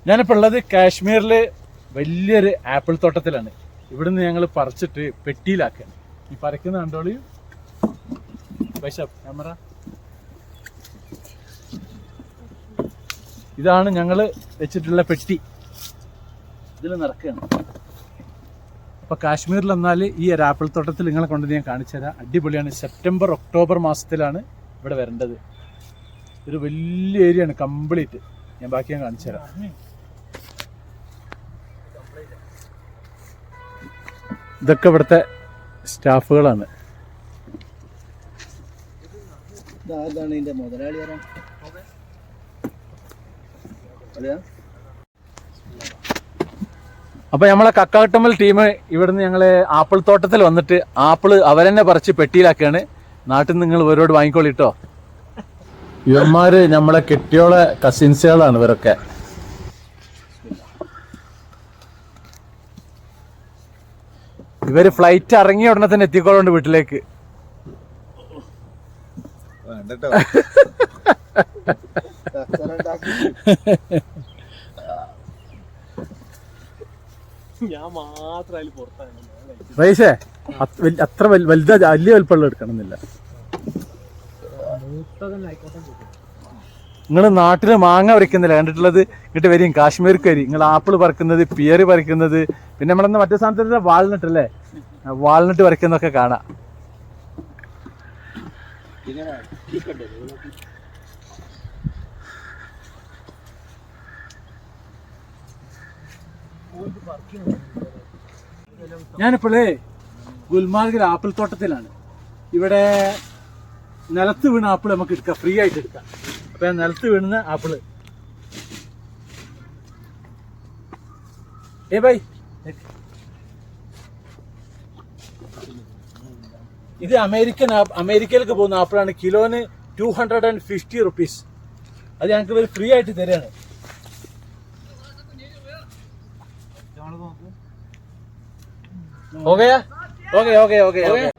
ഞാനിപ്പോൾ ഉള്ളത് കാശ്മീരില് വലിയൊരു ആപ്പിൾ തോട്ടത്തിലാണ്. ഇവിടുന്ന് ഞങ്ങൾ പറിച്ചിട്ട് പെട്ടിയിലാക്കാണ്. ഈ പറിക്കുന്ന കണ്ടോളി. ക്യാമറ. ഇതാണ് ഞങ്ങൾ വെച്ചിട്ടുള്ള പെട്ടി. ഇതിൽ നടക്കുകയാണ്. അപ്പോൾ കാശ്മീരിൽ എന്നാൽ ഈ ഒരു ആപ്പിൾ തോട്ടത്തിൽ നിങ്ങളെ കൊണ്ട് ഞാൻ കാണിച്ചു തരാം. അടിപൊളിയാണ്. സെപ്റ്റംബർ ഒക്ടോബർ മാസത്തിലാണ് ഇവിടെ വരേണ്ടത്. ഒരു വലിയ ഏരിയ ആണ് കംപ്ലീറ്റ്. ഞാൻ ബാക്കി ഞാൻ കാണിച്ചു തരാം. ഇതൊക്കെ ഇവിടുത്തെ സ്റ്റാഫുകളാണ്. അപ്പൊ നമ്മളെ കക്കാട്ടമ്മൽ ടീം ഇവിടുന്ന് ഞങ്ങള് ആപ്പിൾ തോട്ടത്തിൽ വന്നിട്ട് ആപ്പിള് അവരെന്നെ പറിച്ച് പെട്ടിയിലാക്കാണ്. നാട്ടിൽ നിന്ന് നിങ്ങൾ ഇവരോട് വാങ്ങിക്കോളിട്ടോ. ഇവന്മാര് നമ്മളെ കെട്ടിയോളെ കസിൻസുകളാണ് ഇവരൊക്കെ. ഇവര് ഫ്ലൈറ്റ് ഇറങ്ങിയ ഉടനെ തന്നെ എത്തിക്കോളുണ്ട് വീട്ടിലേക്ക്. റൈസേ അത്ര വലുതാ വലിയ വലുപ്പമുള്ള എടുക്കണമെന്നില്ല. നിങ്ങൾ നാട്ടില് മാങ്ങ പറിക്കുന്നില്ല കണ്ടിട്ടുള്ളത്. ഇങ്ങോട്ട് വരും കാശ്മീർക്ക് വരും. നിങ്ങൾ ആപ്പിൾ പറിക്കുന്നത്, പിയറ് പറിക്കുന്നത്, പിന്നെ നമ്മളെന്താ മറ്റേ സ്ഥാനത്ത് വാൾനട്ട് അല്ലേ, വാൾനട്ട് പറിക്കുന്നതൊക്കെ കാണാം. ഞാനിപ്പോഴേ ഗുൽമാർഗിൽ ആപ്പിൾ തോട്ടത്തിലാണ്. ഇവിടെ നിലത്ത് വീണ ആപ്പിൾ നമുക്ക് എടുക്കാം, ഫ്രീ ആയിട്ട് എടുക്കാം. അപ്പൊ നിലത്ത് വീണുന്ന ആപ്പിള് ബൈ. ഇത് അമേരിക്കയിലേക്ക് പോകുന്ന ആപ്പിളാണ്. കിലോന് 250 rupees. അത് ഞങ്ങൾക്ക് ഫ്രീ ആയിട്ട് തരാണ്. Okay okay okay okay okay.